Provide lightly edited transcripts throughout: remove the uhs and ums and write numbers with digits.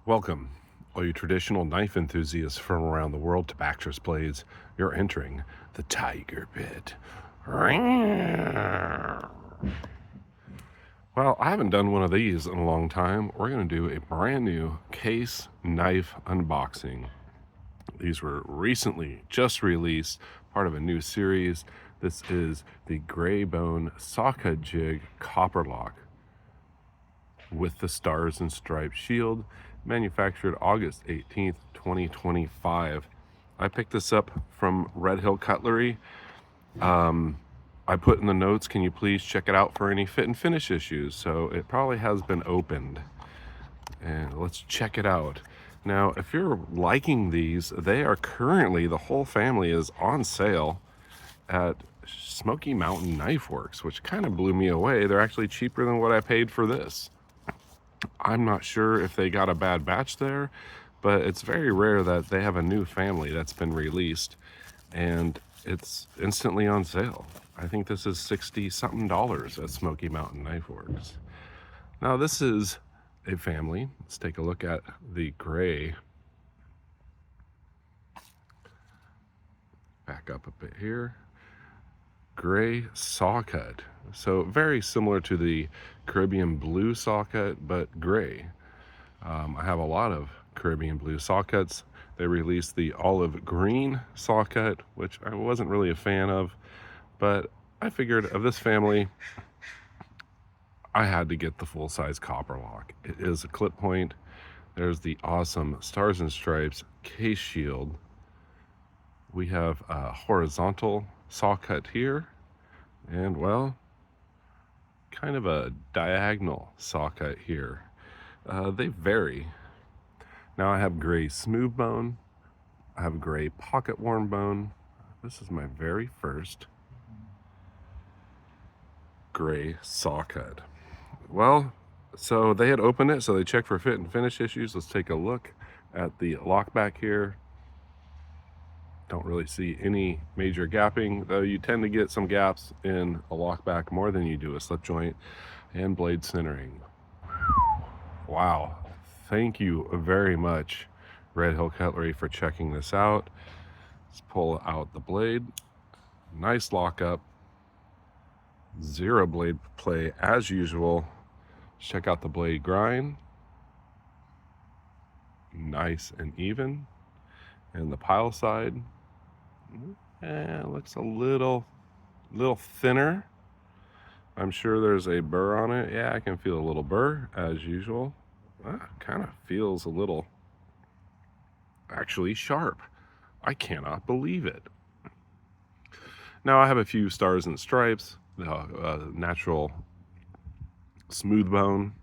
Welcome, all you traditional knife enthusiasts from around the world to Baxter's Blades. You're entering the Tiger Pit. Well, I haven't done one of these in a long time. We're going to do a brand new case knife unboxing. These were recently just released, part of a new series. This is the Gray Bone Sawcut Jig Copperlock with the Stars and Stripes shield, manufactured August 18th, 2025. I picked this up from Red Hill Cutlery. I put in the notes, can you please check it out for any fit and finish issues? So it probably has been opened. And let's check it out. Now, if you're liking these, they are currently, the whole family is on sale at Smoky Mountain Knife Works, which kind of blew me away. They're actually cheaper than what I paid for this. I'm not sure if they got a bad batch there, but it's very rare that they have a new family that's been released and it's instantly on sale. I think this is $60-something at Smoky Mountain Knife Works. Now this is a family. Let's take a look at the gray. Back up a bit here. Gray Sawcut. So very similar to the Caribbean blue Sawcut, but gray. I have a lot of Caribbean blue Sawcuts. They released the olive green Sawcut, which I wasn't really a fan of, but I figured of this family, I had to get the full-size Copperlock. It is a clip point. There's the awesome Stars and Stripes case shield. We have a horizontal Sawcut here, and well, kind of a diagonal Sawcut here. They vary. Now I have gray smooth bone. I have gray pocket worn bone. This is my very first gray Sawcut. Well, so they had opened it, so they checked for fit and finish issues. Let's take a look at the lock back here. Don't really see any major gapping, though you tend to get some gaps in a lock back more than you do a slip joint and blade centering. Wow, thank you very much, Red Hill Cutlery, for checking this out. Let's pull out the blade. Nice lockup. Zero blade play as usual. Check out the blade grind. Nice and even. And the pile side, looks a little thinner. I'm sure there's a burr on it. Yeah, I can feel a little burr as usual. Kind of feels a little actually sharp. I cannot believe it. Now I have a few Stars and Stripes, natural smooth bone.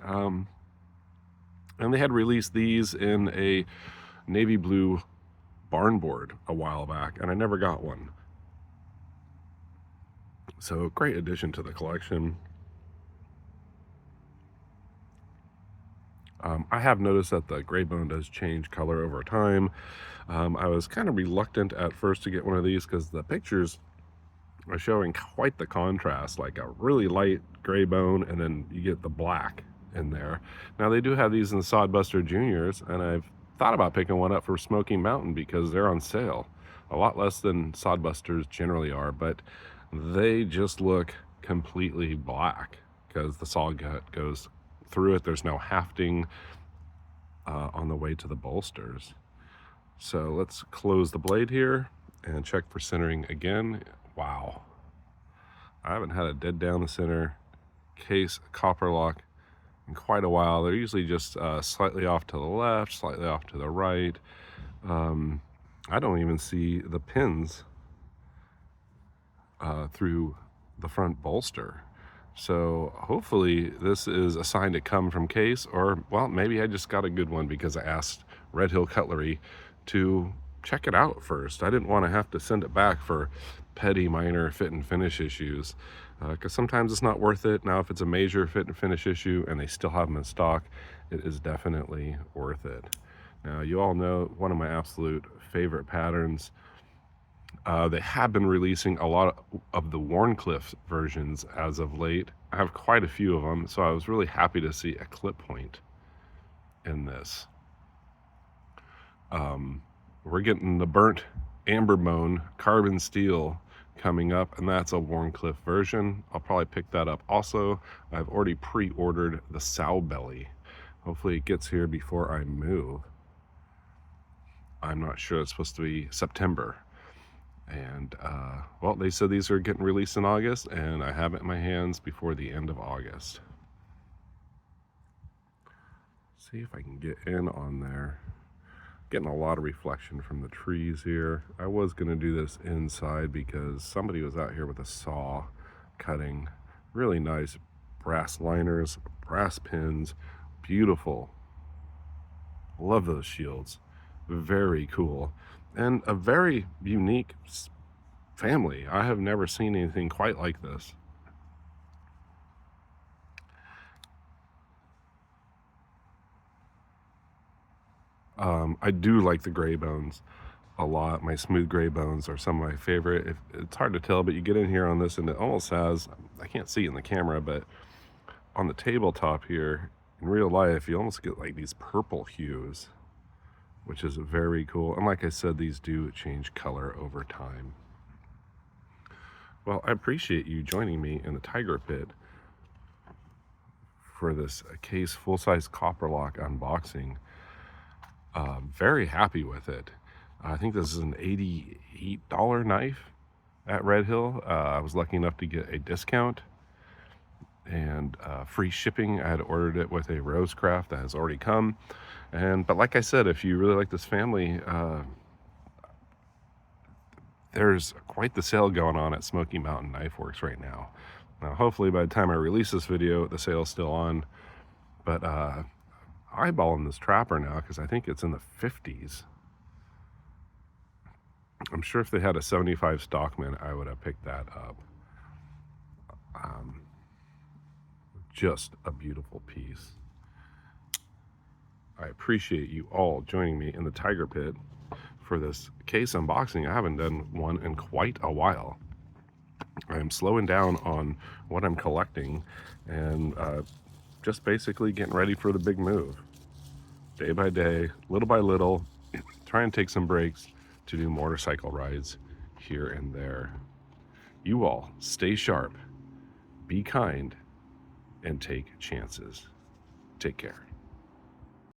And they had released these in a navy blue barn board a while back, and I never got one. So great addition to the collection. I have noticed that the gray bone does change color over time. I was kind of reluctant at first to get one of these because the pictures are showing quite the contrast, like a really light gray bone and then you get the black in there. Now they do have these in the Sodbuster Juniors, and I've thought about picking one up for Smoky Mountain because they're on sale. A lot less than Sodbusters generally are, but they just look completely black because the saw gut goes through it. There's no hafting on the way to the bolsters. So let's close the blade here and check for centering again. Wow, I haven't had a dead down the center case Copperlock in quite a while. They're usually just slightly off to the left, slightly off to the right. I don't even see the pins through the front bolster. So hopefully this is a sign to come from case, or well, maybe I just got a good one because I asked Red Hill Cutlery to check it out first. I didn't want to have to send it back for petty minor fit and finish issues, because sometimes it's not worth it. Now if it's a major fit and finish issue and they still have them in stock, it is definitely worth it. Now you all know one of my absolute favorite patterns. They have been releasing a lot of the Warncliffe versions as of late. I have quite a few of them, so I was really happy to see a clip point in this. We're getting the burnt amber bone carbon steel coming up, and that's a Warncliffe version. I'll probably pick that up also. I've already pre-ordered the sow belly. Hopefully it gets here before I move. I'm not sure. It's supposed to be September. And well, they said these are getting released in August, and I have it in my hands before the end of August. See if I can get in on there. Getting a lot of reflection from the trees here. I was going to do this inside because somebody was out here with a saw cutting really nice brass liners, brass pins, beautiful. Love those shields. Very cool. And a very unique family. I have never seen anything quite like this. I do like the gray bones a lot. My smooth gray bones are some of my favorite. It's hard to tell, but you get in here on this and it almost has, I can't see it in the camera, but on the tabletop here, in real life, you almost get like these purple hues, which is very cool. And like I said, these do change color over time. Well, I appreciate you joining me in the Tiger Pit for this case full-size Copperlock unboxing. Very happy with it. I think this is an $88 knife at Red Hill. I was lucky enough to get a discount and free shipping. I had ordered it with a Rosecraft that has already come. But like I said, if you really like this family, there's quite the sale going on at Smoky Mountain Knife Works right now. Now, hopefully by the time I release this video, the sale's still on. But eyeballing this trapper now because I think it's in the 50s. I'm sure if they had a 75 Stockman, I would have picked that up. Just a beautiful piece. I appreciate you all joining me in the Tiger Pit for this case unboxing. I haven't done one in quite a while. I'm slowing down on what I'm collecting and just basically getting ready for the big move. Day by day, little by little, try and take some breaks to do motorcycle rides here and there. You all stay sharp, be kind, and take chances. Take care.